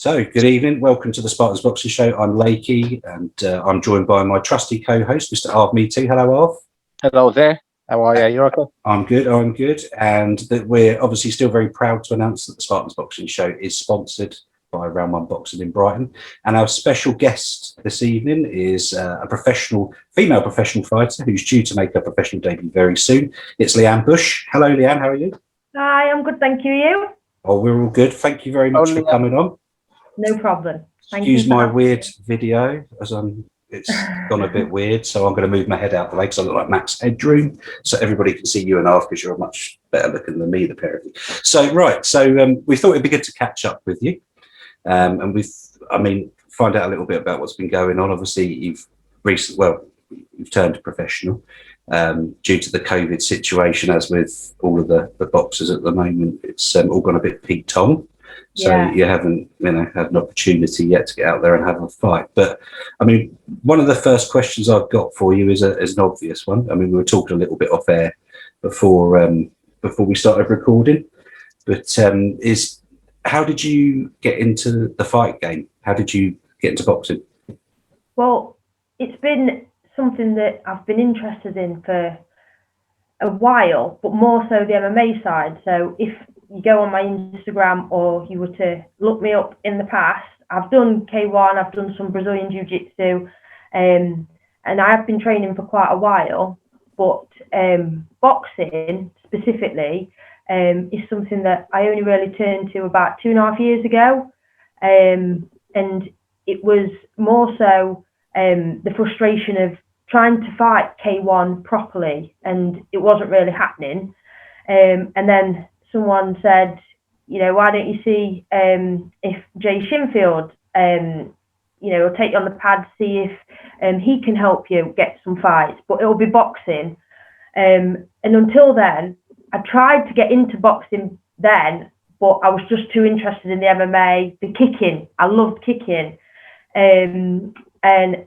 So, good evening. Welcome to the Spartans Boxing Show. I'm Lakey, and I'm joined by my trusty co-host, Mr. Arv Meeting. Hello, Arv. Hello there. How are you? You okay? I'm good. And that we're obviously still very proud to announce that the Spartans Boxing Show is sponsored by Round One Boxing in Brighton. And our special guest this evening is a female professional fighter who's due to make her professional debut very soon. It's Lianne Bush. Hello, Lianne. How are you? Hi, I'm good. Thank you. You? Oh, we're all good. Thank you very much for coming on. No problem. Excuse my weird video, as it's gone a bit weird, so I'm going to move my head out the way because I look like Max Headroom, so everybody can see you and Arv because you're much better looking than me, the pair of you. So we thought it'd be good to catch up with you, and find out a little bit about what's been going on. Obviously, you've turned professional due to the COVID situation, as with all of the boxers at the moment. It's all gone a bit Pete Tong. So you haven't, had an opportunity yet to get out there and have a fight. But I mean, one of the first questions I've got for you is an obvious one. I mean, we were talking a little bit off air before we started recording. But how did you get into the fight game? How did you get into boxing? Well, it's been something that I've been interested in for a while, but more so the MMA side. So if you go on my Instagram or you were to look me up in the past, I've done K1, I've done some Brazilian Jiu-Jitsu, and I have been training for quite a while, but boxing specifically is something that I only really turned to about 2.5 years ago, and it was more so the frustration of trying to fight K1 properly, and it wasn't really happening, and then someone said, why don't you see if Jay Shinfield, will take you on the pad, see if he can help you get some fights, but it'll be boxing. And until then, I tried to get into boxing then, but I was just too interested in the MMA, the kicking. I loved kicking. And I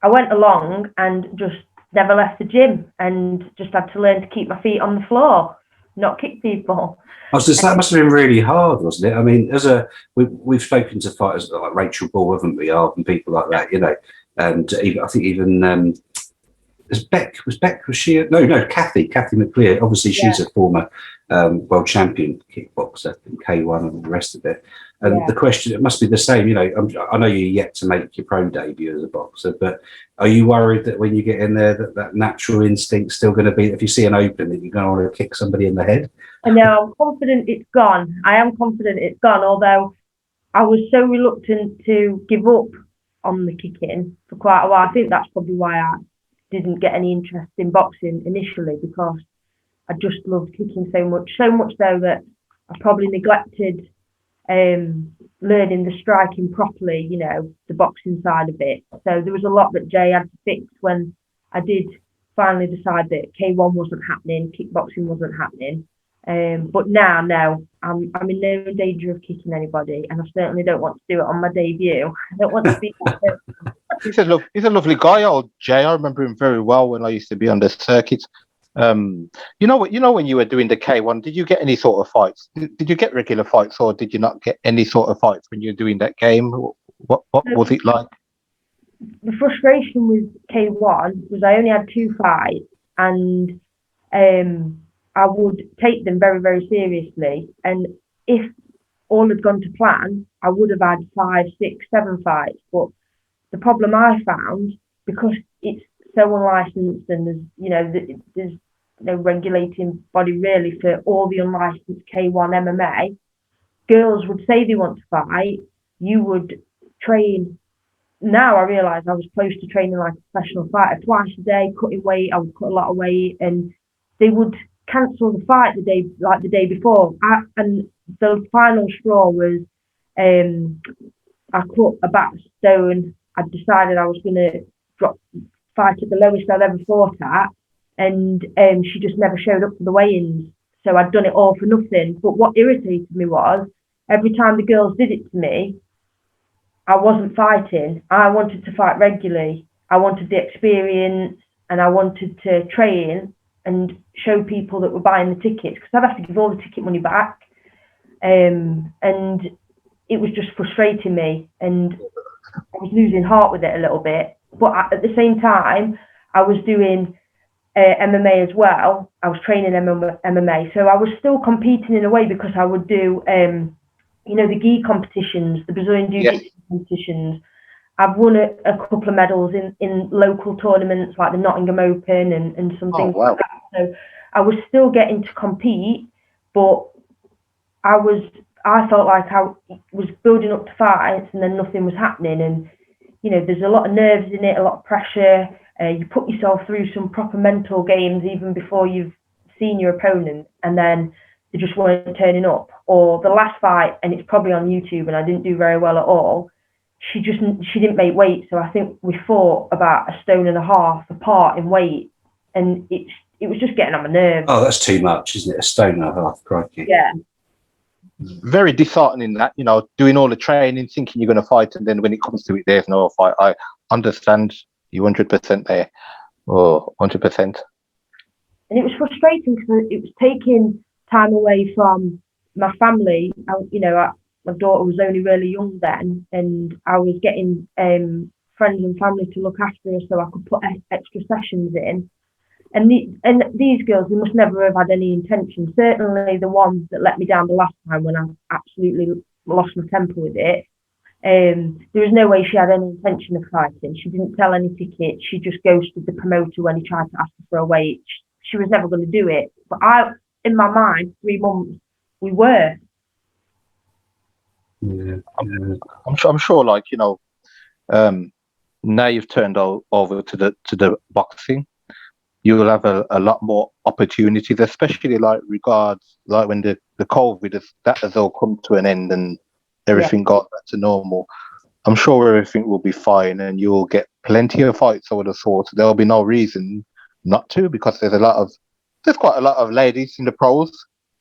went along and just never left the gym and just had to learn to keep my feet on the floor, not kick people. That must have been really hard, wasn't it? I mean, we've spoken to fighters like Rachel Ball, haven't we, and people like that, and I think even Kathy McClear. Obviously, she's a former world champion kickboxer in K1 and all the rest of it. And the question, it must be the same. I know you're yet to make your pro debut as a boxer, but are you worried that when you get in there that natural instinct's still going to be, if you see an open, that you're going to want to kick somebody in the head? No, I'm confident it's gone. I am confident it's gone, although I was so reluctant to give up on the kicking for quite a while. I think that's probably why I didn't get any interest in boxing initially, because I just loved kicking so much so that I probably neglected learning the striking properly, the boxing side of it. So there was a lot that Jay had to fix when I did finally decide that K1 wasn't happening, kickboxing wasn't happening. But now, no, I'm in no danger of kicking anybody, and I certainly don't want to do it on my debut. I don't want to be. He's a lovely guy, old Jay. I remember him very well when I used to be on the circuit. When you were doing the K1, did you get any sort of fights? Did you get regular fights, or did you not get any sort of fights when you were doing that game? What was it like? The frustration with K1 was I only had 2 fights, and I would take them very, very seriously. And if all had gone to plan, I would have had 5, 6, 7 fights. But the problem I found, because it's so unlicensed and there's no regulating body really for all the unlicensed K1 MMA, girls would say they want to fight. You would train. Now I realise I was close to training like a professional fighter twice a day, cutting weight. I would cut a lot of weight, and they would cancel the fight the day before. And the final straw was I cut a bat stone. I decided I was going to fight at the lowest I've ever fought at, and she just never showed up for the weigh-ins. So I'd done it all for nothing. But what irritated me was every time the girls did it to me, I wasn't fighting. I wanted to fight regularly. I wanted the experience, and I wanted to train and show people that were buying the tickets, because I'd have to give all the ticket money back. And it was just frustrating me, and I was losing heart with it a little bit. But at the same time, I was doing MMA as well. I was training MMA, so I was still competing in a way, because I would do, the gi competitions, the Brazilian Jiu-Jitsu competitions. I've won a couple of medals in local tournaments like the Nottingham Open and some things like that. So I was still getting to compete, but I felt like I was building up to fights and then nothing was happening. And, there's a lot of nerves in it, a lot of pressure. You put yourself through some proper mental games even before you've seen your opponent, and then they just weren't turning up. Or the last fight, and it's probably on YouTube, and I didn't do very well at all. She didn't make weight, so I think we fought about 1.5 stones apart in weight, and it was just getting on my nerves. Oh, that's too much, isn't it? 1.5 stones, crikey. Yeah. Very disheartening that, doing all the training, thinking you're going to fight, and then when it comes to it, there's no fight. I understand you 100% there. Oh, 100%. And it was frustrating because it was taking time away from my family. My daughter was only really young then, and I was getting friends and family to look after her so I could put extra sessions in. And these girls, they must never have had any intention. Certainly the ones that let me down the last time when I absolutely lost my temper with it. There was no way she had any intention of fighting. She didn't sell any tickets. She just ghosted the promoter when he tried to ask her for a weight. She was never going to do it. But in my mind, 3 months, we were. Yeah. I'm sure, like, now you've turned over to the boxing, you will have a lot more opportunities, especially like regards like when the COVID has all come to an end and everything got back to normal. I'm sure everything will be fine, and you will get plenty of fights over the sort. There'll be no reason not to, because there's quite a lot of ladies in the pros,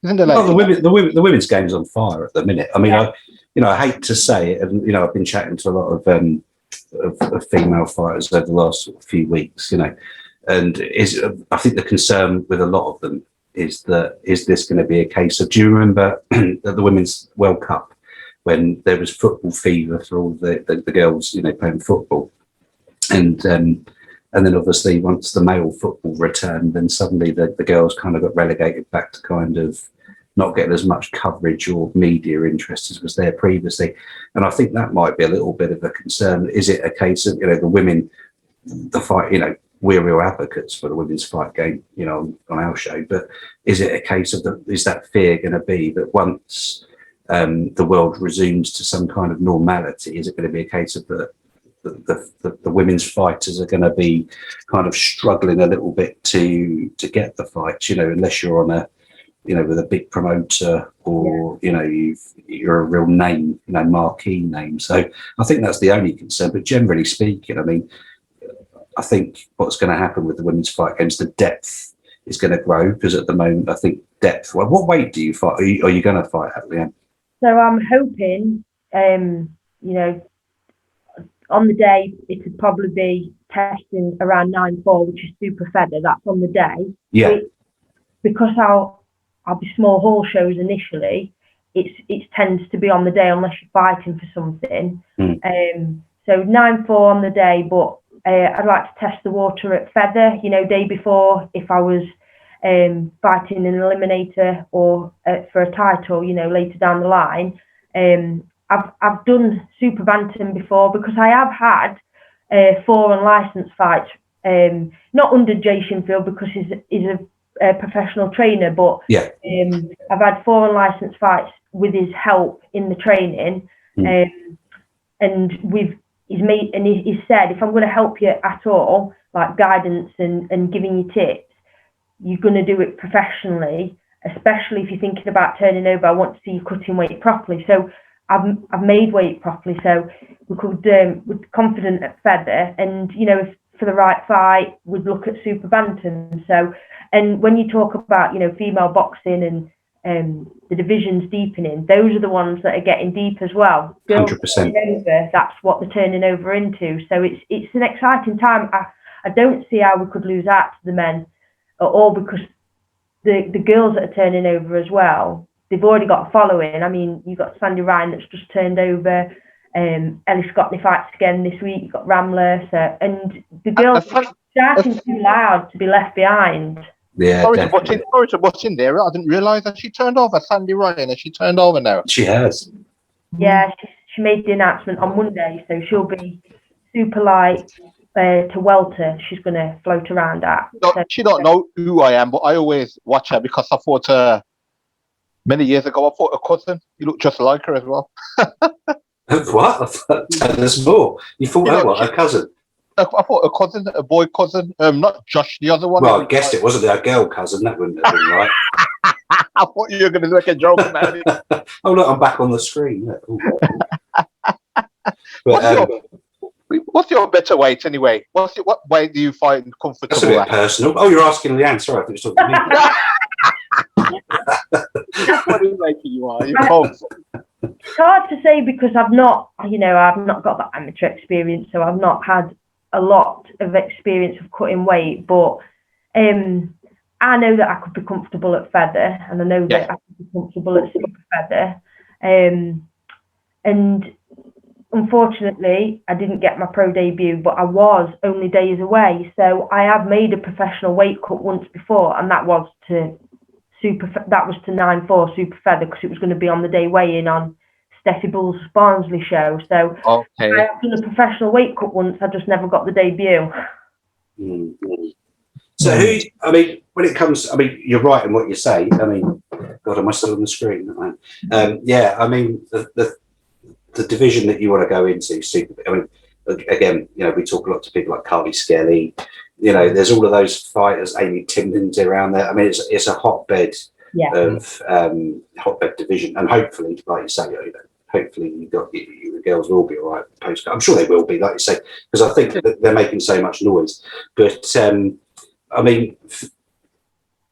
isn't there? Well, the women's game's on fire at the minute. I mean, I hate to say it, and I've been chatting to a lot of female fighters over the last few weeks, and I think the concern with a lot of them is this going to be a case of, do you remember the Women's World Cup when there was football fever for all the girls, playing football, and then obviously once the male football returned, then suddenly the girls kind of got relegated back to kind of not getting as much coverage or media interest as was there previously. And I think that might be a little bit of a concern. Is it a case of, the women, the fight, we're real advocates for the women's fight game, on our show, but is it a case of is that fear going to be that once the world resumes to some kind of normality, is it going to be a case of the women's fighters are going to be kind of struggling a little bit to get the fights, unless you're on a, with a big promoter or, you're a real name, marquee name. So I think that's the only concern. But generally speaking, I mean, I think what's going to happen with the women's fight games, the depth is going to grow, because at the moment, I think depth. Well, what weight do you fight? Are you going to fight at, Lianne? So I'm hoping, on the day it would probably be testing around 9'4", which is super feather. That's on the day. Yeah. Because I'll be small hall shows initially. It tends to be on the day unless you're fighting for something. So 9'4" on the day, but I'd like to test the water at feather, day before, if I was fighting an eliminator or for a title, later down the line. I've done super bantam before, because I have had 4 unlicensed fights, not under Jay Shinfield, because he's a professional trainer, but I've had 4 unlicensed fights with his help in the training, and he's said, if I'm going to help you at all, like guidance and giving you tips, you're going to do it professionally, especially if you're thinking about turning over. I want to see you cutting weight properly. So I've made weight properly, so we're confident at feather, and if for the right fight, we'd look at super bantam. So, and when you talk about female boxing and the divisions deepening, those are the ones that are getting deep as well. 100%. That's what they're turning over into. So it's an exciting time. I don't see how we could lose out to the men at all, because the girls that are turning over as well, they've already got a following. I mean, you've got Sandy Ryan that's just turned over. Ellie Scotney fights again this week. You've got Ramler. So, and the girls are shouting too loud to be left behind. Yeah, sorry to butt in there. I didn't realise that she turned over Sandy Ryan, and she turned over now. She has. Yeah, she made the announcement on Monday, so she'll be super light to welter. She's going to float around at. She don't know who I am, but I always watch her because I thought many years ago I thought her cousin. You look just like her as well. What? Tell us more. You thought her what? Her cousin? I thought a cousin, a boy cousin, not Josh, the other one. Well, I guessed it wasn't a girl cousin. That wouldn't have been right. I thought you were going to make a joke about it. Oh, look, I'm back on the screen. What's your better weight anyway? What weight do you find comfortable? That's a bit personal. Oh, you're asking Lianne. Sorry, I think you're talking to me. That's what you are. It's hard to say because I've not got that amateur experience, so I've not had a lot of experience of cutting weight. But I know that I could be comfortable at feather, and I know that I could be comfortable at super feather. And unfortunately, I didn't get my pro debut, but I was only days away. So I have made a professional weight cut once before, and that was to 9-4 super feather because it was going to be on the day weigh-in on Steffi Bull's Barnsley show. So I have done a professional weight cut once. I just never got the debut. Mm-hmm. So when it comes, you're right in what you say. God, am I still on the screen? Yeah, the division that you want to go into, super. Again, we talk a lot to people like Carly Skelly. There's all of those fighters, Amy Timden's around there. It's a hotbed of hotbed division, and hopefully, like you say, hopefully the girls will be all right post. I'm sure they will be, like you say, because I think that they're making so much noise. But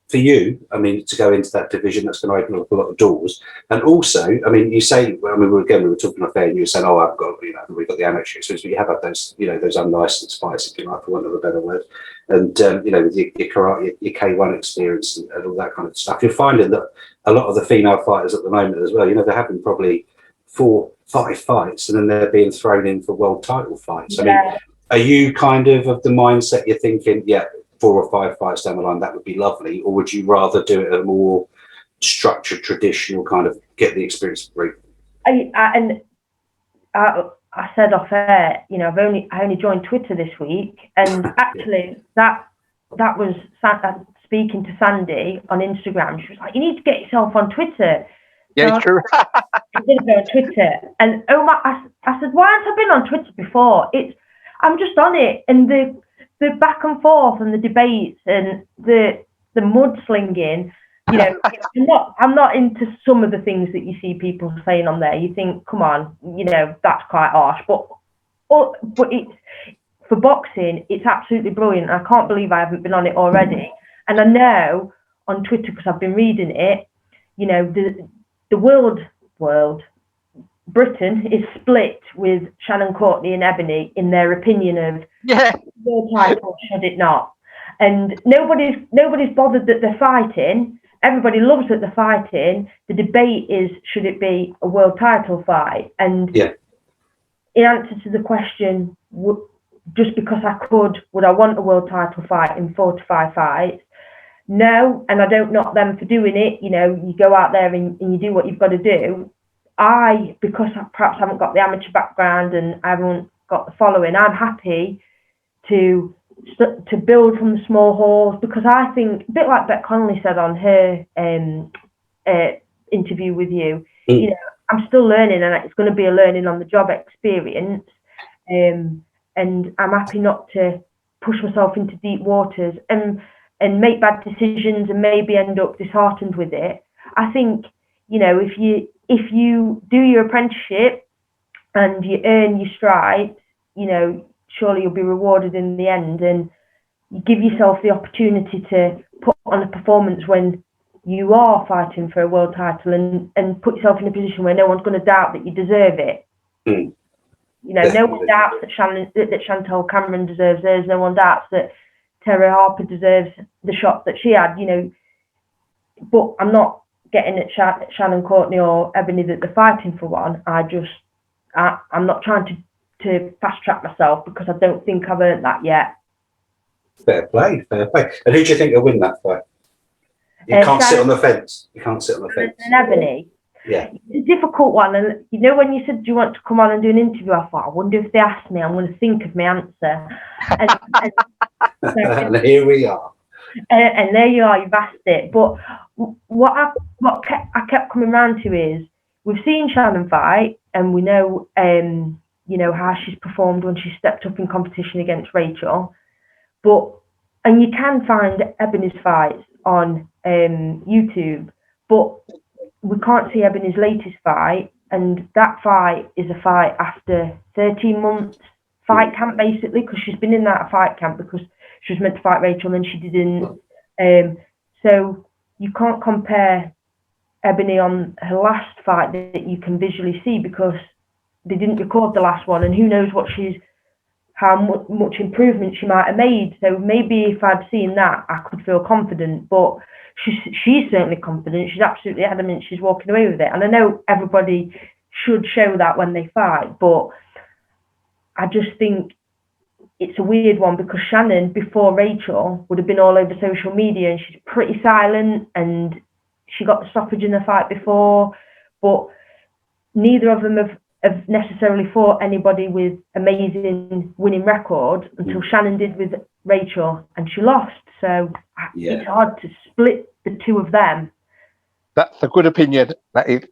for you, to go into that division, that's going to open up a lot of doors. And also, you say, we were talking off air, and you were saying, oh, I've got, we've got the amateur experience, but you have had those, those unlicensed fights, if you like, for want of a better word. And, with your karate, your K1 experience and all that kind of stuff, you're finding that a lot of the female fighters at the moment as well, they're having probably 4-5 fights, and then they're being thrown in for world title fights. Yeah. Are you kind of the mindset you're thinking, 4 or 5 fights down the line, that would be lovely, or would you rather do it at a more structured, traditional kind of get the experience route? I said off air, I only joined Twitter this week, and actually that was speaking to Sandy on Instagram. She was like, "You need to get yourself on Twitter." Yeah, it's true. I'm going to go on Twitter, and I said, "Why haven't I been on Twitter before?" I'm just on it, and the back and forth and the debates and the mudslinging, I'm not into some of the things that you see people saying on there. You think, come on, that's quite harsh. But it's for boxing, it's absolutely brilliant. I can't believe I haven't been on it already. And I know on Twitter, because I've been reading it, the world, Britain is split with Shannon Courtney and Ebony in their opinion of world title, should it not? And nobody's bothered that they're fighting. Everybody loves that they're fighting. The debate is, should it be a world title fight? And in answer to the question, just because I could, would I want a world title fight in 4 to 5 fights? No, and I don't knock them for doing it. You go out there and you do what you've got to do. Because I perhaps haven't got the amateur background and I haven't got the following, I'm happy to build from the small halls, because I think, a bit like Beck Connolly said on her interview with you, I'm still learning, and it's going to be a learning on the job experience, and I'm happy not to push myself into deep waters and make bad decisions and maybe end up disheartened with it. I think, if you do your apprenticeship and you earn your stripes, surely you'll be rewarded in the end, and you give yourself the opportunity to put on a performance when you are fighting for a world title and put yourself in a position where no one's going to doubt that you deserve it. No one doubts that Chantel Cameron deserves hers. No one doubts that Terry Harper deserves the shot that she had, but I'm not getting at Shannon Courtney or Ebony that they're fighting for one. I'm not trying to fast track myself because I don't think I've earned that yet. Fair play, fair play. And who do you think will win that fight? You can't sit on the fence. You can't sit on the fence. And Ebony. Yeah. It's a difficult one. And you know, when you said, do you want to come on and do an interview? I thought, I wonder if they ask me, I'm going to think of my answer. And here we are. And there you are, you've asked it. But what I kept coming round to is, we've seen Shannon fight, and we know, you know, how she's performed when she stepped up in competition against Rachel. And you can find Ebony's fights on YouTube, but we can't see Ebony's latest fight, and that fight is a fight after 13 months fight camp, basically, because she's been in that fight camp because she was meant to fight Rachel and then she didn't. So you can't compare Ebony on her last fight that you can visually see because they didn't record the last one, and who knows how much improvement she might have made. So maybe if I'd seen that, I could feel confident, but she's certainly confident. She's absolutely adamant she's walking away with it. And I know everybody should show that when they fight, but I just think it's a weird one because Shannon, before Rachel, would have been all over social media, and she's pretty silent, and she got the stoppage in the fight before, but neither of them have necessarily fought anybody with amazing winning record until Shannon did with Rachel, and she lost. So it's hard to split the two of them. That's a good opinion. That is.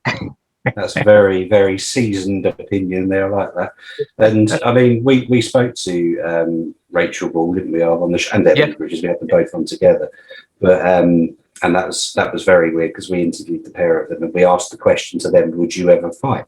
That's a very, very seasoned opinion there. I like that. And I mean, we spoke to Rachel Ball, didn't we? On the and Evan Bridges, we had them both on together. But and that was very weird because we interviewed the pair of them and we asked the question to them: would you ever fight?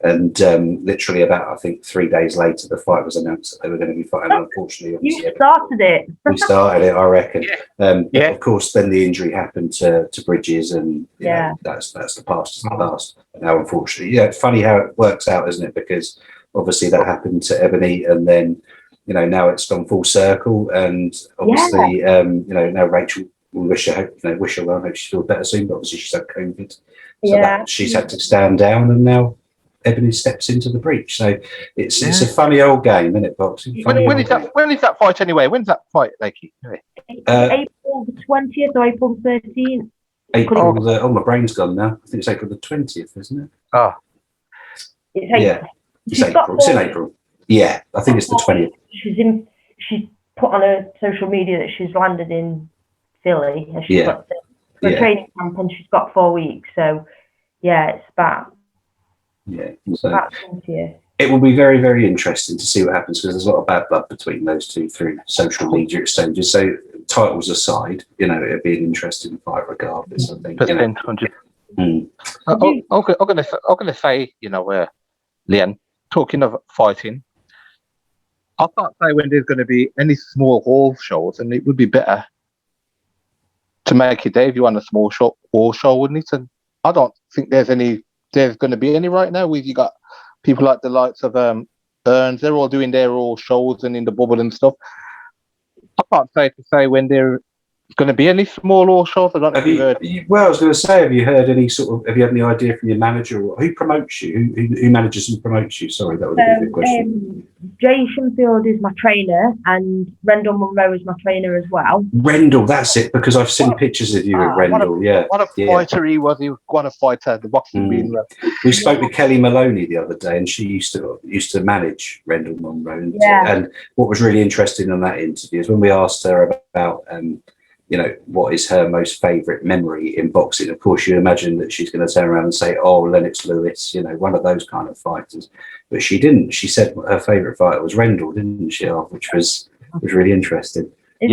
And literally about, I think, 3 days later, the fight was announced that they were going to be fighting. Unfortunately, you started it. We started it, I reckon. Of course, then the injury happened to Bridges, and you know, that's the past. Is the past. Now, unfortunately, it's funny how it works out, isn't it? Because obviously that happened to Ebony, and then you know now it's gone full circle, and obviously you know now Rachel. We wish her well. Hope she feels better soon. But obviously she's had COVID, so she's had to stand down, and now Ebony steps into the breach. So it's a funny old game, isn't it, boxing? When is that fight anyway? When's that fight, Lakey? April the 20th or April the 13th? April. My brain's gone now. I think it's April the 20th, isn't it? Oh, it's April. Yeah, it's April. It's in April. Yeah, I think it's the 20th. She's put on her social media that she's landed in Philly, and she's got the training camp, and she's got 4 weeks. So it's about. Yeah, so it will be very, very interesting to see what happens because there's a lot of bad blood between those two through social media exchanges. So titles aside, you know, it'd be an interesting fight regardless. I think. I'm going to say, you know, Lianne, talking of fighting, I can't say when there's going to be any small hall shows, and it would be better to make your debut on a small hall show, wouldn't it? And I don't think there's going to be any right now. You got people like the likes of Burns, they're all doing their all shows and in the bubble and stuff. I can't say when there's going to be any small all shows. I don't know if you've heard. Well, I was going to say, have you heard any have you had any idea from your manager or who promotes you? Who manages and promotes you? Sorry, that would be a good question. Jay Shinfield is my trainer, and Rendell Munro is my trainer as well. Rendell, that's it, because I've seen pictures of you at Rendell. What a fighter he was. He was quite a fighter, the boxing being. We spoke with Kelly Maloney the other day, and she used to manage Rendell Munro. And what was really interesting on that interview is when we asked her about you know, what is her most favourite memory in boxing? Of course, you imagine that she's going to turn around and say, "Oh, Lennox Lewis," you know, one of those kind of fighters. But she didn't. She said her favourite fighter was Rendell, didn't she? Which was really interesting. Is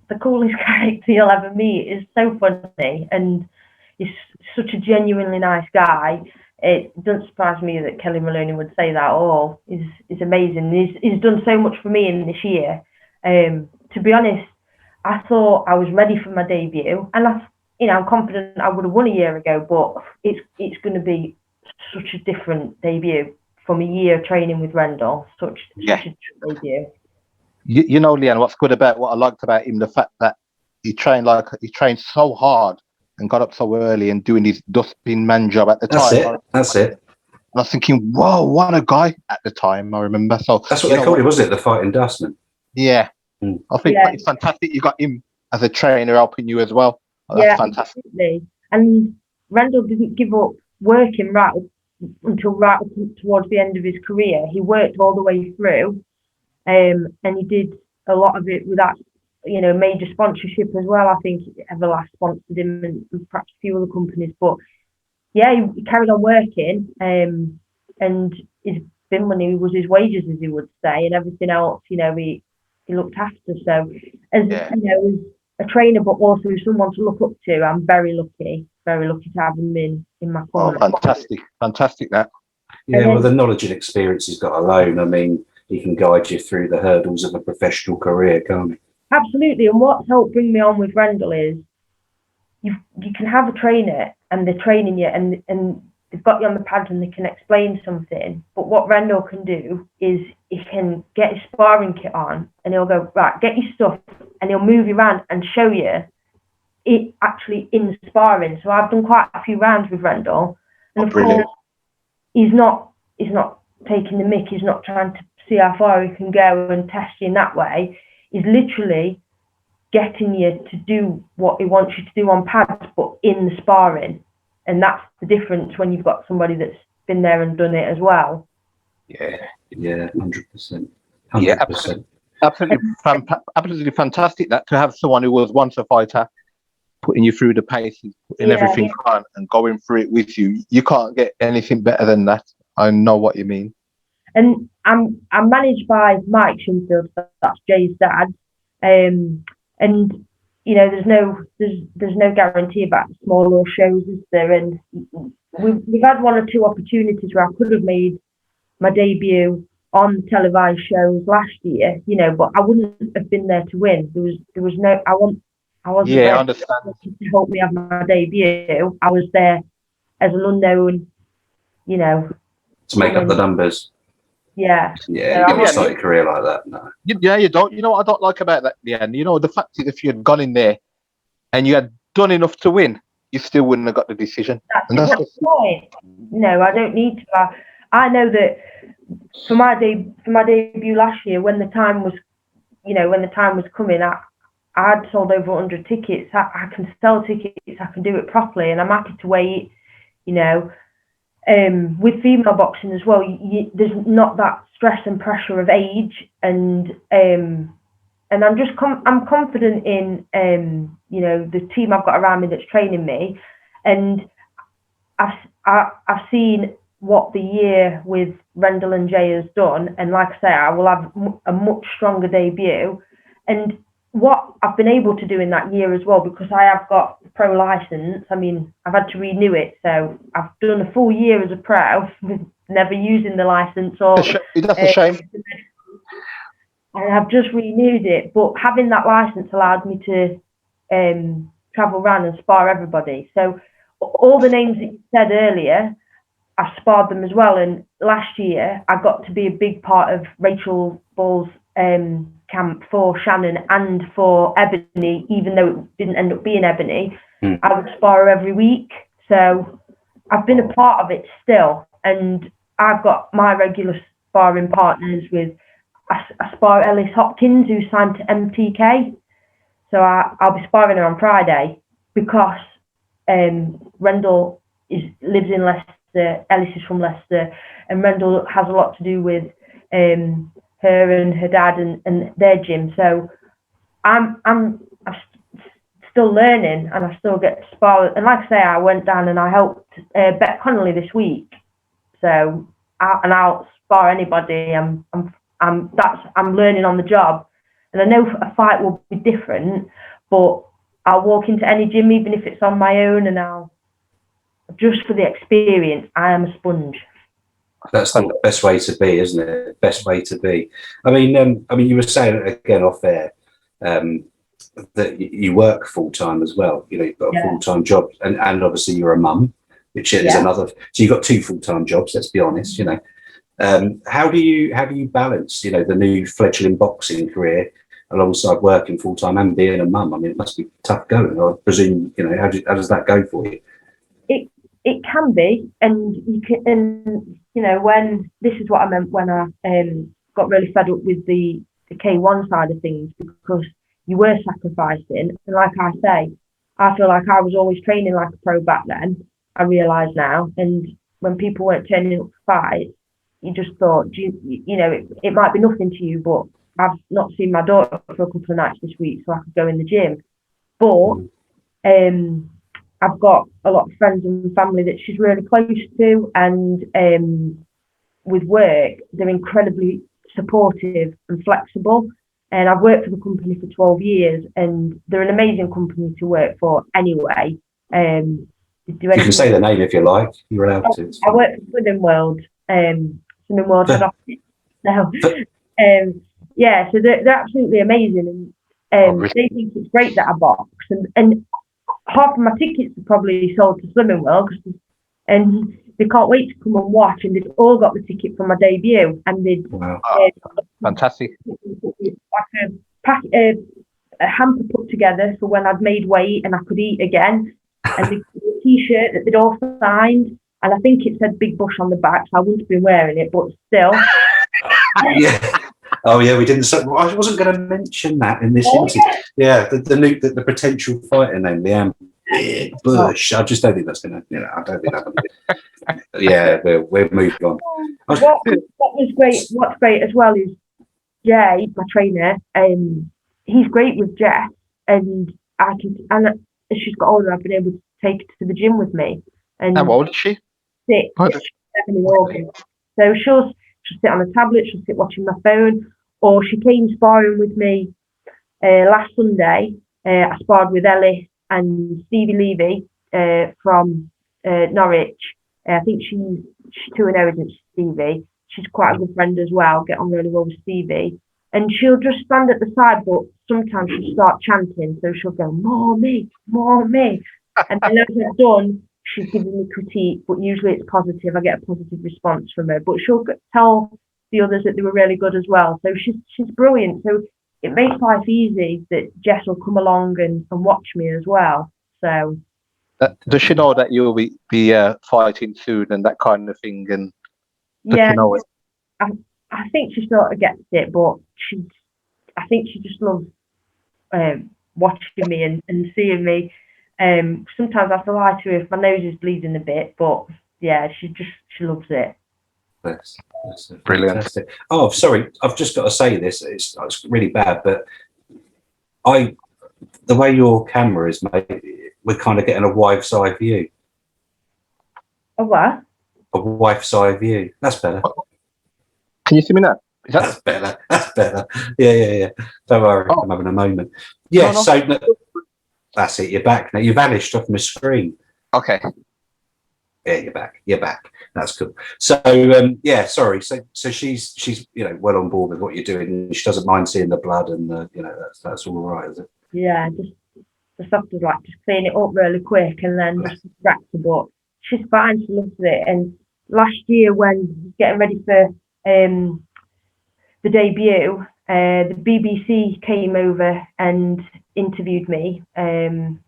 the coolest character you'll ever meet. Is so funny, and he's such a genuinely nice guy. It doesn't surprise me that Kelly Maloney would say that. Oh, he's amazing. He's done so much for me in this year. To be honest, I thought I was ready for my debut, and I'm confident I would have won a year ago. But it's going to be such a different debut from a year of training with Rendell. Such a different debut. You know, Lianne, what's good about what I liked about him, the fact that he trained so hard and got up so early and doing his dustbin man job at the That's time. it. That's it. And I was thinking, whoa, what a guy at the time. I remember. So That's what they called it, wasn't it? The fighting dustman. Yeah. Mm. I think it's fantastic. You got him as a trainer helping you as well. Oh, that's fantastic. Absolutely. And Randall didn't give up working right until right up towards the end of his career. He worked all the way through, and he did a lot of it without, you know, major sponsorship as well. I think Everlast sponsored him and perhaps a few other companies. But yeah, he carried on working, and his bin money was his wages, as he would say, and everything else, you know, he looked after. So as you know, as a trainer, but also someone to look up to, I'm very lucky to have him in my corner. Oh, fantastic that. Yeah, well, the knowledge and experience he's got alone, I mean, he can guide you through the hurdles of a professional career, can't he? Absolutely. And what's helped bring me on with Rendell is you can have a trainer and they're training you and they've got you on the pads and they can explain something. But what Rendell can do is he can get his sparring kit on and he'll go, right, get your stuff, and he'll move you around and show you it actually in sparring. So I've done quite a few rounds with Rendell. And of course, he's not taking the mick, he's not trying to see how far he can go and test you in that way. He's literally getting you to do what he wants you to do on pads, but in the sparring. And that's the difference when you've got somebody that's been there and done it as well. Yeah, 100%. Yeah, absolutely fantastic that to have someone who was once a fighter putting you through the paces, putting everything on and going through it with you. You can't get anything better than that. I know what you mean. And I'm managed by Mike Shinfield, that's Jay's dad. And you know, there's no guarantee about smaller shows, is there? And we've had one or two opportunities where I could have made my debut on televised shows last year, you know, but I wouldn't have been there to win. There was no, I wasn't there I understand. to help me have my debut. I was there as an unknown, you know, to make up the numbers. Yeah. Yeah, you don't start your career like that, no. You don't. You know what I don't like about that, Lianne? You know, the fact is if you had gone in there and you had done enough to win, you still wouldn't have got the decision. That's the point. No, I don't need to. I know that for my debut last year, when the time was coming, I had sold over 100 tickets. I can sell tickets, I can do it properly, and I'm happy to wait, you know. With female boxing as well, there's not that stress and pressure of age, and I'm just I'm confident in you know, the team I've got around me that's training me, and I've seen what the year with Rendell and Jay has done, and like I say, I will have a much stronger debut. And what I've been able to do in that year as well, because I have got a pro license. I mean, I've had to renew it, so I've done a full year as a pro with never using the license. Or that's a shame. And I've just renewed it, but having that license allowed me to travel around and spar everybody. So all the names that you said earlier, I sparred them as well. And last year, I got to be a big part of Rachel Ball's camp for Shannon and for Ebony, even though it didn't end up being Ebony. I would spar her every week. So I've been a part of it still. And I've got my regular sparring partners with, I spar Ellis Hopkins, who's signed to MTK. So I'll be sparring her on Friday because Rendell lives in Leicester, Ellis is from Leicester, and Rendell has a lot to do with her and her dad and their gym. So I'm still learning, and I still get to spar. And like I say, I went down and I helped Bet Connolly this week. So I'll spar anybody. I'm learning on the job, and I know a fight will be different, but I'll walk into any gym, even if it's on my own, and I'll just for the experience. I am a sponge. That's the best way to be, isn't it? Best way to be. I mean, you were saying again off air that you work full time as well. You know, you've got a full time job, and obviously you're a mum, which is another. So you've got 2 full time jobs. Let's be honest. You know, how do you balance, you know, the new fledgling boxing career alongside working full time and being a mum. I mean, it must be tough going. I presume, you know, how does that go for you? It can be, and you can, and you know, when this is what I meant when I got really fed up with the K1 side of things, because you were sacrificing, and like I say, I feel like I was always training like a pro back then. I realise now, and when people weren't turning up for fights, you just thought, you know, it might be nothing to you, but I've not seen my daughter for a couple of nights this week, so I could go in the gym. But I've got a lot of friends and family that she's really close to, and with work, they're incredibly supportive and flexible. And I've worked for the company for 12 years, and they're an amazing company to work for anyway. You can say the name if you like. You're allowed to. I work for Swimming World, Swimming World head office. So, yeah, so they're absolutely amazing, and they think it's great that I box, and half of my tickets are probably sold to Swimming World, and they can't wait to come and watch, and they've all got the ticket for my debut, and they'd fantastic, like a hamper put together for when I'd made weight and I could eat again, and a t-shirt that they'd all signed, and I think it said Big Bush on the back, so I wouldn't have been wearing it, but still. Yeah. Oh yeah, we didn't. I wasn't going to mention that in this interview. Yeah, the potential fighter name, Lianne Bush. I just don't think that's going to. You know, I don't think that. Yeah, we're moving on. What was great? What's great as well is Jay, my trainer. He's great with Jess, and and as she's got older, I've been able to take her to the gym with me. And how old is she? 6, 7 in August. So she'll sit on a tablet, she'll sit watching my phone, or she came sparring with me last Sunday. I sparred with Ellis and Stevie Levy from Norwich. I think she's 2-0 against Stevie. She's quite a good friend as well, get on really well with Stevie. And she'll just stand at the side, but sometimes she'll start chanting, so she'll go, more me, more me. And then as I've done, she's giving me critique, but usually it's positive. I get a positive response from her, but she'll tell the others that they were really good as well. So she's brilliant. So it makes life easy that Jess will come along and watch me as well. So does she know that you'll be fighting soon and that kind of thing? And yeah, you know it? I think she sort of gets it, but I think she just loves watching me and seeing me. Sometimes I have to lie to her if my nose is bleeding a bit, but yeah, she loves it. That's brilliant. Fantastic. Oh, sorry, I've just got to say this. It's really bad, but the way your camera is made, we're kind of getting a wife's eye view. A what? A wife's eye view. That's better. Can you see me now? That's better. That's better. Yeah. Don't worry, I'm having a moment. Yeah. No. So that's it. You're back now. You vanished off my screen. Okay. Yeah, you're back. That's cool. So yeah, sorry. So she's well on board with what you're doing. She doesn't mind seeing the blood, and that's all right, is it? Yeah, just have to just clean it up really quick and then just distract her. But she's fine. She loves it. And last year when getting ready for the debut, the BBC came over and interviewed me, and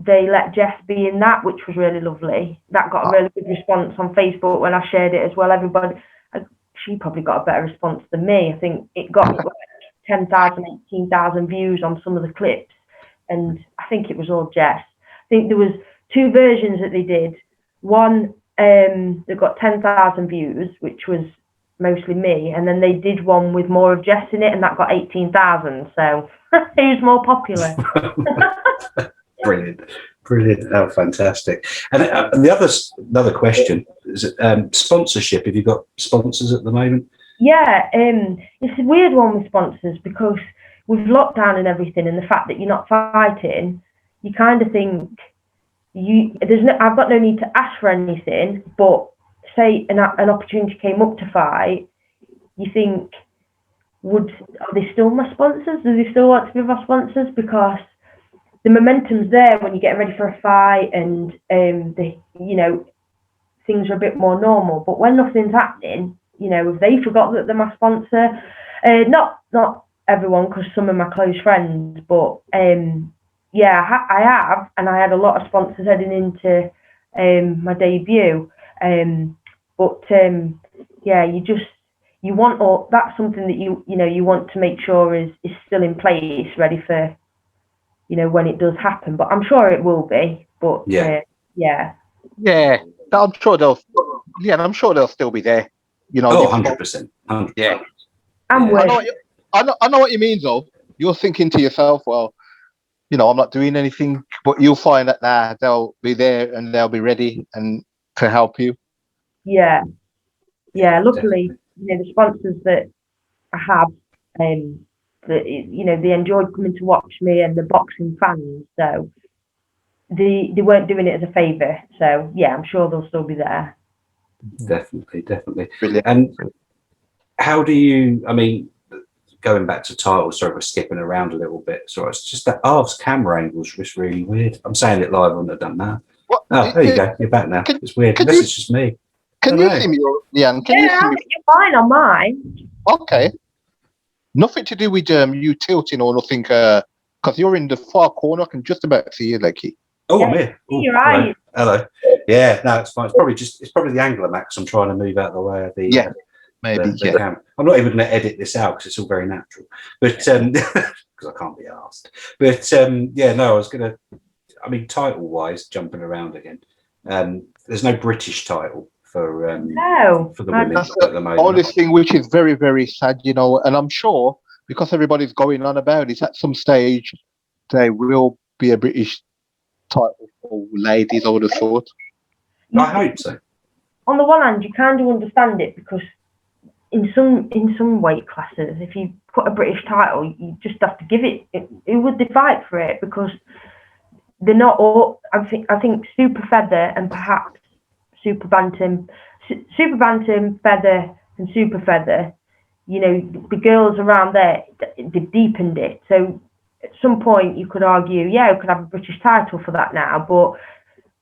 they let Jess be in that, which was really lovely. That got a really good response on Facebook when I shared it as well. Everybody, she probably got a better response than me. I think it got 10,000, 18,000 views on some of the clips, and I think it was all Jess. I think there was 2 versions that they did. One that got 10,000 views, which was mostly me, and then they did one with more of Jess in it, and that got 18,000. So who's more popular? Brilliant. Oh, fantastic. And another question is sponsorship. Have you got sponsors at the moment? Yeah, it's a weird one with sponsors, because with lockdown and everything, and the fact that you're not fighting, you kind of think I've got no need to ask for anything. But say an opportunity came up to fight, you think, are they still my sponsors? Do they still want to be my sponsors? Because the momentum's there when you're getting ready for a fight, and things are a bit more normal. But when nothing's happening, if they forgot that they're my sponsor, not everyone because some of my close friends, but yeah, I have, and I had a lot of sponsors heading into my debut. But yeah, you want all that's something that you want to make sure is still in place, ready for when it does happen. But I'm sure it will be. But yeah. I'm sure they'll still be there. 100%. Yeah. I'm I know what you mean, though. You're thinking to yourself, well, I'm not doing anything, but you'll find that they'll be there and they'll be ready and to help you. Yeah. Luckily, the sponsors that I have, they enjoyed coming to watch me, and the boxing fans. So they weren't doing it as a favour. So yeah, I'm sure they'll still be there. Definitely. Brilliant. And how do you? I mean, going back to titles, sorry for skipping around a little bit. So it's just that Arv's camera angle's just really weird. I'm saying it live, I wouldn't have done that. What? Oh, there you go. You're back now. It's weird. Unless it's just me. Can you see me, Lianne? Can you see me? You're fine on mine. Okay. Nothing to do with you tilting or nothing, because you're in the far corner. I can just about see you, Lekki. Oh, I'm here. Oh, you're right. Hello. Yeah, no, it's fine. It's probably the angle, Max. I'm trying to move out of the way of the maybe. the camera. I'm not even going to edit this out because it's all very natural, but because I can't be asked. But yeah, no, I was going to. I mean, title-wise, jumping around again. There's no British title for the women That's at the moment. The only thing which is very, very sad, and I'm sure because everybody's going on about it, at some stage there will be a British title for ladies, I would have thought. I hope so. On the one hand, you kind of understand it because in some weight classes, if you put a British title, you just have to give it. Who would they fight for it? Because they're not all. I think super feather and perhaps super bantam, feather and super feather. The girls around there, they've deepened it. So at some point, you could argue, yeah, we could have a British title for that now. But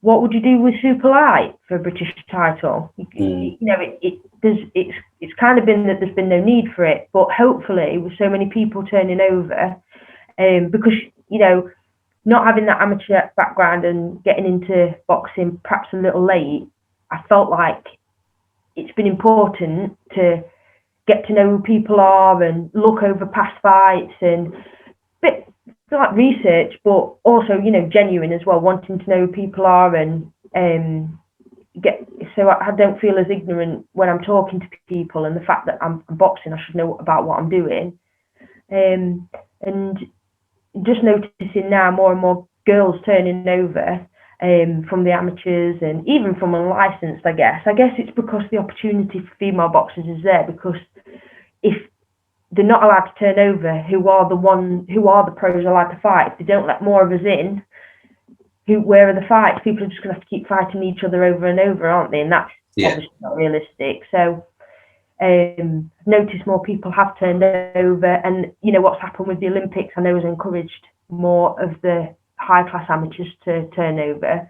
what would you do with super light for a British title? It's kind of been that there's been no need for it. But hopefully, with so many people turning over, because not having that amateur background and getting into boxing perhaps a little late, I felt like it's been important to get to know who people are and look over past fights and bit like research, but also genuine as well, wanting to know who people are and so I don't feel as ignorant when I'm talking to people, and the fact that I'm boxing, I should know about what I'm doing, and just noticing now more and more girls turning over from the amateurs and even from unlicensed. I guess it's because the opportunity for female boxers is there, because if they're not allowed to turn over, who are the pros allowed to fight? If they don't let more of us in, where are the fights? People are just going to have to keep fighting each other over and over, aren't they? And that's obviously not realistic. So notice more people have turned over, and what's happened with the Olympics, I know, has encouraged more of the high class amateurs to turn over.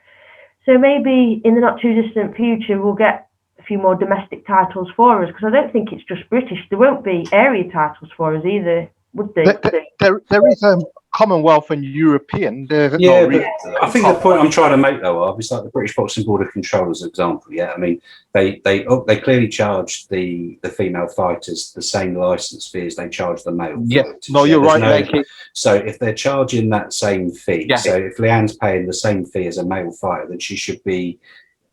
So maybe in the not too distant future we'll get a few more domestic titles for us, because I don't think it's just British. There won't be area titles for us either, would they? There is Commonwealth and European. But I think the point I'm trying to make, though, is like the British Boxing Board of Control as an example. Yeah, I mean, they clearly charge the female fighters the same license fee as they charge the male. Yeah, fighters. no, you're right. So if they're charging that same fee, so if Lianne's paying the same fee as a male fighter, then she should be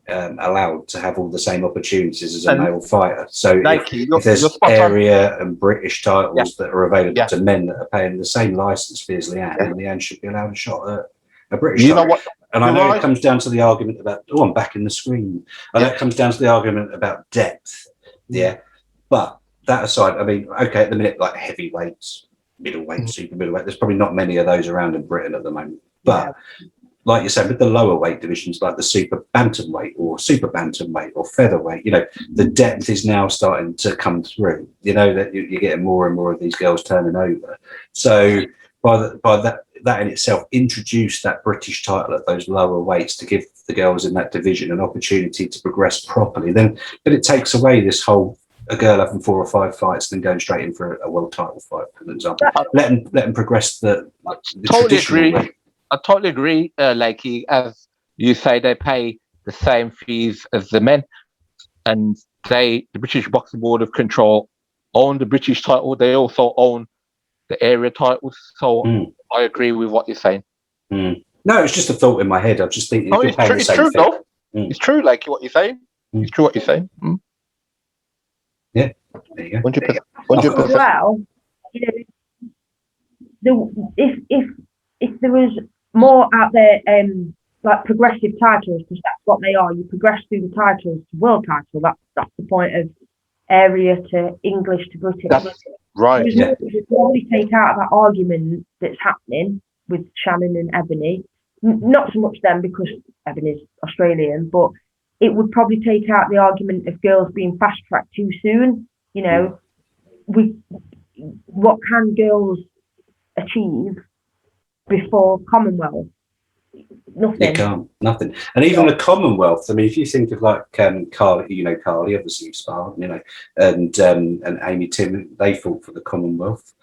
allowed to have all the same opportunities as a male fighter. So if there's area and British titles that are available to men that are paying the same license fee as Lianne, then Lianne should be allowed a shot at a British title. And I know it comes down to the argument about, I'm back in the screen. I know it comes down to the argument about depth. Yeah. But that aside, I mean, okay, at the minute, like heavyweights, middleweight, super middleweight, there's probably not many of those around in Britain at the moment. But like you said, with the lower weight divisions, like the super bantamweight or super bantamweight or featherweight, the depth is now starting to come through. That you're getting more and more of these girls turning over. So by that in itself, introduce that British title at those lower weights to give the girls in that division an opportunity to progress properly. Then it takes away this whole a girl having 4 or 5 fights than going straight in for a world title fight, for example. Let them progress the Totally traditional agree. way. I totally agree, Lakey. As you say, they pay the same fees as the men, and the British Boxing Board of Control own the British title. They also own the area titles. So I agree with what you're saying. No, it's just a thought in my head. I'm just thinking, if you're paying the It's same true, thing, though. It's true, Lakey, what you're saying. It's true what you're saying. Yeah, there you go. 100%. As well, if there was more out there, like progressive titles, because that's what they are. You progress through the titles to world title. That's the point of area to English to British. That's right. You should probably take out that argument that's happening with Shannon and Ebony. Not so much them, because Ebony's Australian, but it would probably take out the argument of girls being fast tracked too soon. You know, what can girls achieve before Commonwealth? Nothing. You can't, nothing. And even the Commonwealth, I mean, if you think of like Carly, you know, Carly, obviously Spartan, you know, and Amy Tim, they fought for the Commonwealth.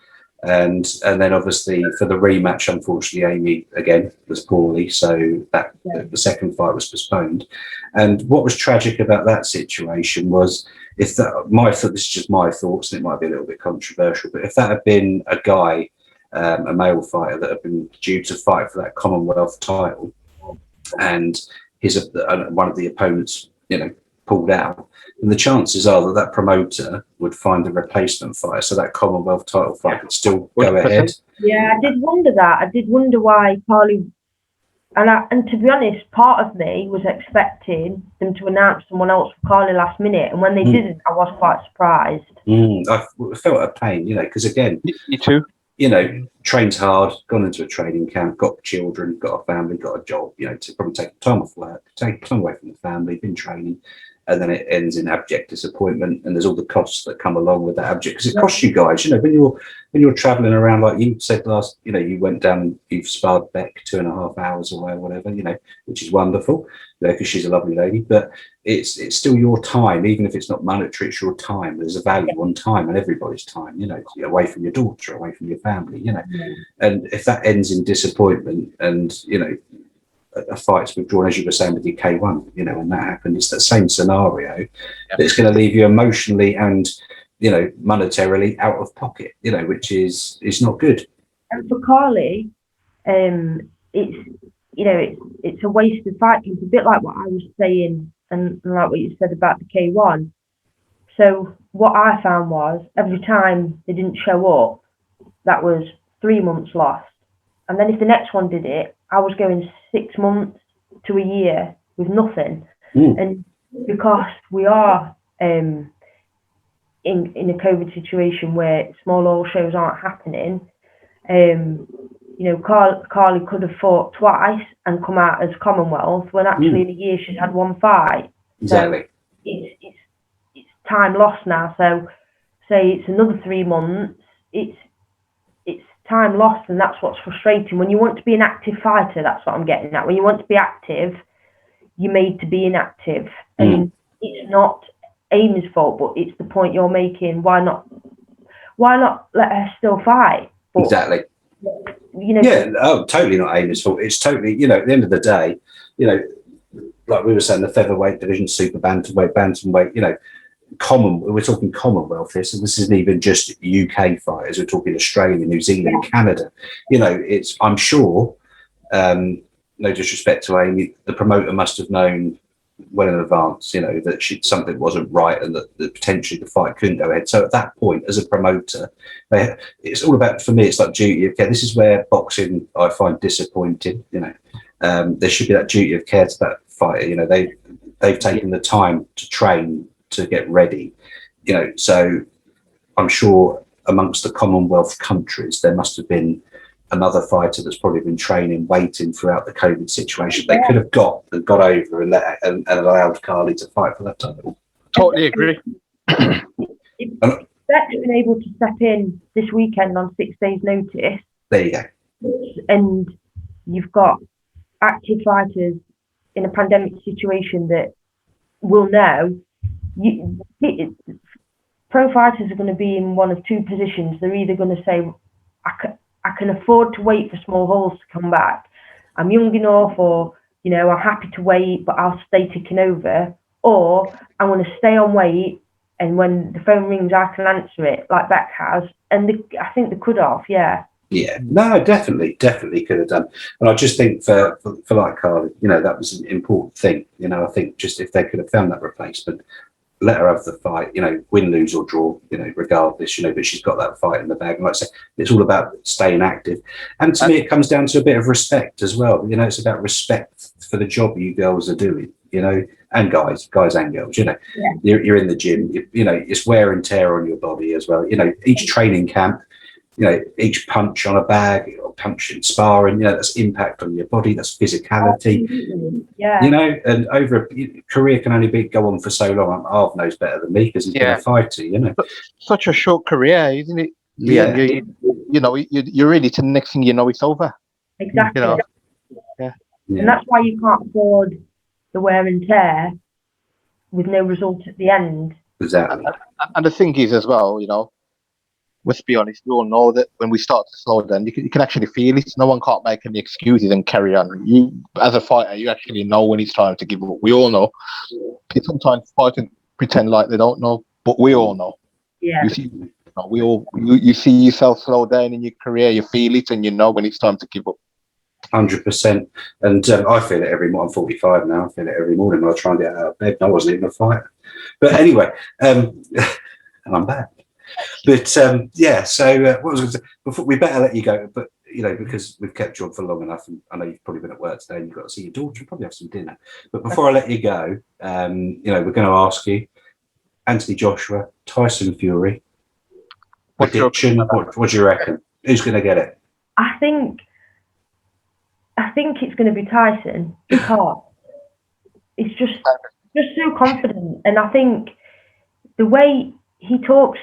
And then obviously for the rematch, unfortunately, Amy again was poorly, so that the second fight was postponed. And what was tragic about that situation was, if that this is just my thoughts, and it might be a little bit controversial, but if that had been a guy, a male fighter that had been due to fight for that Commonwealth title, and one of the opponents, you know, pulled out, and the chances are that promoter would find a replacement fighter, so that Commonwealth title fight could still go ahead. Yeah, I did wonder that. I did wonder why Carly, and to be honest, part of me was expecting them to announce someone else for Carly last minute, and when they didn't, I was quite surprised. I felt a pain, you know, because again, you too. You know, trained hard, gone into a training camp, got children, got a family, got a job, you know, to probably take time off work, take time away from the family, been training, and then it ends in abject disappointment, and there's all the costs that come along with that abject, because it costs you guys, you know, when you're traveling around, like you said last, you know, you went down, you've sparred Beck 2.5 hours away or whatever, you know, which is wonderful, you know, because she's a lovely lady, but it's still your time, even if it's not monetary, it's your time. There's a value on time, and everybody's time, you know, away from your daughter, away from your family, you know, and if that ends in disappointment, and you know, a fight's withdrawn, as you were saying with your K1, you know, when that happened, it's that same scenario that's going to leave you emotionally and, you know, monetarily out of pocket, you know, which is not good. And for Carly, it's, you know, it's a wasted fight. It's a bit like what I was saying, and like what you said about the K1. So what I found was, every time they didn't show up, that was 3 months lost. And then if the next one did it, I was going 6 months to a year with nothing. And because we are in a COVID situation where small oil shows aren't happening, you know, Carly could have fought twice and come out as Commonwealth, when actually in a year she's had one fight. Exactly. So it's time lost now. So say it's another 3 months, it's time lost, and that's what's frustrating. When you want to be an active fighter, that's what I'm getting at. When you want to be active, you're made to be inactive. And it's not Amy's fault, but it's the point you're making. Why not let her still fight? But, exactly. You know, totally not Amy's fault. It's totally, you know, at the end of the day, you know, like we were saying, the featherweight division, super bantamweight, you know, we're talking Commonwealth here, so this isn't even just UK fighters, we're talking Australia, New Zealand, Canada, you know, I'm sure, no disrespect to Amy, the promoter must have known well in advance, you know, that something wasn't right, and that potentially the fight couldn't go ahead. So at that point, as a promoter, it's all about, for me, it's like duty of care. This is where boxing I find disappointing, you know. There should be that duty of care to that fighter, you know. They've taken the time to train, to get ready, you know, so I'm sure amongst the Commonwealth countries there must have been another fighter that's probably been training, waiting throughout the COVID situation. They could have got over and allowed Carly to fight for that title. Totally agree. Beck's been able to step in this weekend on 6 days' notice. There you go. And you've got active fighters in a pandemic situation that will know. pro fighters are going to be in one of two positions. They're either going to say, I can afford to wait for small holes to come back. I'm young enough, or, you know, I'm happy to wait, but I'll stay ticking over. Or I'm going to stay on weight, and when the phone rings, I can answer it, like Beck has. And I think they could have, yeah. Yeah, no, definitely could have done. And I just think for like Carly, you know, that was an important thing. You know, I think just if they could have found that replacement, let her have the fight, you know, win, lose or draw, you know, regardless, you know, but she's got that fight in the bag. And like I say, it's all about staying active. And to me, it comes down to a bit of respect as well. You know, it's about respect for the job you girls are doing, you know, and guys and girls, you know, you're in the gym, you know, it's wear and tear on your body as well. You know, each training camp, you know, each punch on a bag or punch in sparring, you know, that's impact on your body, that's physicality. Yeah. You know, and over a career can only go on for so long. Arv knows better than me because he's been a fighter, you know. But such a short career, isn't it? Yeah. You know, you're really to the next thing you know, it's over. Exactly. You know? Yeah. And that's why you can't afford the wear and tear with no result at the end. Exactly. And the thing is as well, you know, let's be honest, we all know that when we start to slow down, you can actually feel it. No one can't make any excuses and carry on. You, as a fighter, you actually know when it's time to give up. We all know. People sometimes fight and pretend like they don't know, but we all know. Yeah. You see, you see yourself slow down in your career, you feel it, and you know when it's time to give up. 100%. And I feel it every morning. I'm 45 now. I feel it every morning when I try and get out of bed. I wasn't even a fighter. But anyway, and I'm back. But yeah, so what was I going to say? Before, we better let you go, but you know, because we've kept you on for long enough, and I know you've probably been at work today and you've got to see your daughter and probably have some dinner. But before I let you go, you know, we're going to ask you, Anthony Joshua, Tyson Fury, prediction. What do you reckon? Who's going to get it? I think it's going to be Tyson, because he's just so confident, and I think the way he talks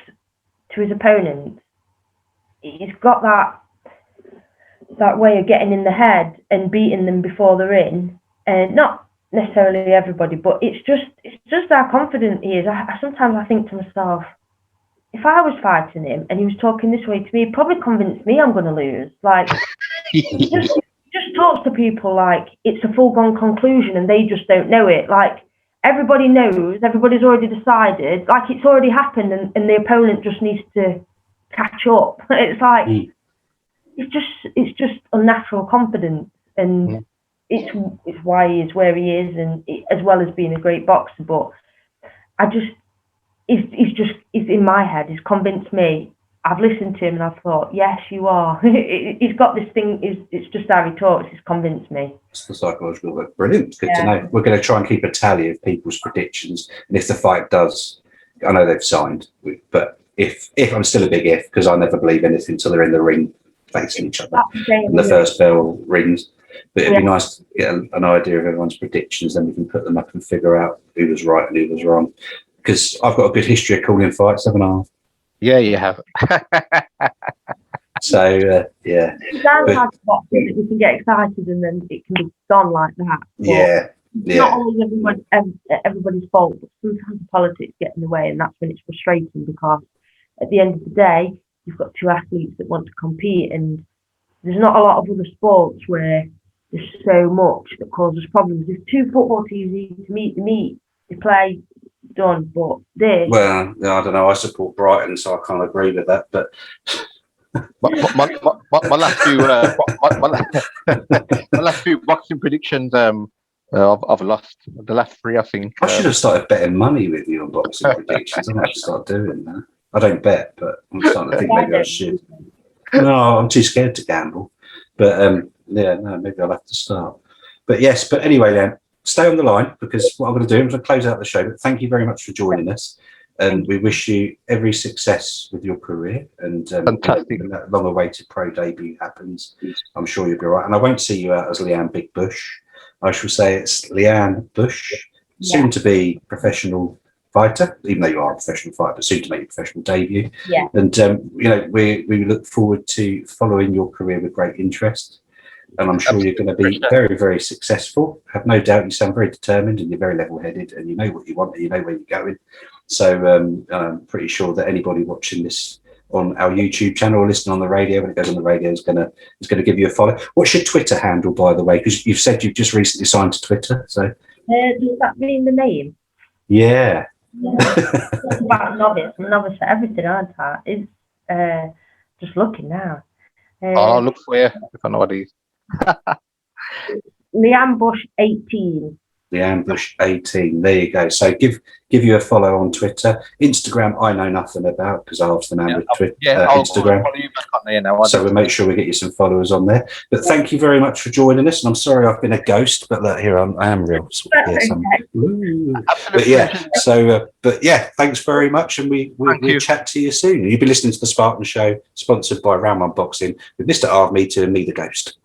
to his opponents, he's got that way of getting in the head and beating them before they're in, and not necessarily everybody, but it's just how confident he is. Sometimes I think to myself, if I was fighting him and he was talking this way to me, he'd probably convince me I'm going to lose. Like, he just talks to people like it's a foregone conclusion and they just don't know it. Like, everybody knows, everybody's already decided, like it's already happened, and the opponent just needs to catch up. It's like, it's just unnatural confidence, and it's why he is where he is, and as well as being a great boxer. But he's in my head. He's convinced me. I've listened to him and I've thought, yes, you are. He's got this thing. It's just how he talks. He's convinced me. It's the psychological work. Brilliant. Good to know. We're going to try and keep a tally of people's predictions. And if the fight does, I know they've signed, but if I'm still a big if, because I never believe anything until they're in the ring facing each other and the first bell rings. But it'd be nice to get an idea of everyone's predictions, then we can put them up and figure out who was right and who was wrong. Because I've got a good history of calling fights, haven't I? Yeah, you have. So, yeah. It sounds like boxing that we can get excited and then it can be gone like that. But it's not always everybody's fault, but sometimes politics get in the way, and that's when it's frustrating, because at the end of the day, you've got two athletes that want to compete, and there's not a lot of other sports where there's so much that causes problems. If two football teams need to meet, they play, done. But this, well, I don't know. I support Brighton, so I can't agree with that. But my last few boxing predictions, I've lost the last three, I think. I should have started betting money with you on boxing predictions. I might start doing that. I don't bet, but I'm starting to think maybe I should. No, I'm too scared to gamble. But maybe I'll have to start. But yes, but anyway, then stay on the line, because what I'm going to do is I'll close out the show. But thank you very much for joining us, and we wish you every success with your career. And fantastic. when that long-awaited pro debut happens, I'm sure you'll be all right. And I won't see you out as Lianne Big Bush. I shall say it's Lianne Bush, soon to be professional fighter, even though you are a professional fighter, but soon to make your professional debut. Yeah. And you know, we look forward to following your career with great interest. And I'm sure you're going to be very, very successful. I have no doubt you sound very determined, and you're very level-headed, and you know what you want, and you know where you're going. So I'm pretty sure that anybody watching this on our YouTube channel or listening on the radio, when it goes on the radio, is gonna give you a follow. What's your Twitter handle, by the way? Because you've said you've just recently signed to Twitter. So does that mean the name? Yeah. It's about novice. I'm novice for everything, aren't I? It's just looking now. I'll look for you if I know what it is. Lianne Bush 18. Lianne Bush 18. There you go. So give you a follow on Twitter. Instagram, I know nothing about because I asked the man with Twitter, I'll Instagram. follow you back on there now. So we'll make sure we get you some followers on there. But thank you very much for joining us. And I'm sorry I've been a ghost, but look, here I am real. But yeah, so but yeah, thanks very much, and we'll chat to you soon. You've been listening to the Spartan Show, sponsored by Round One Boxing, with Mr. Arv Meter and me, the Ghost.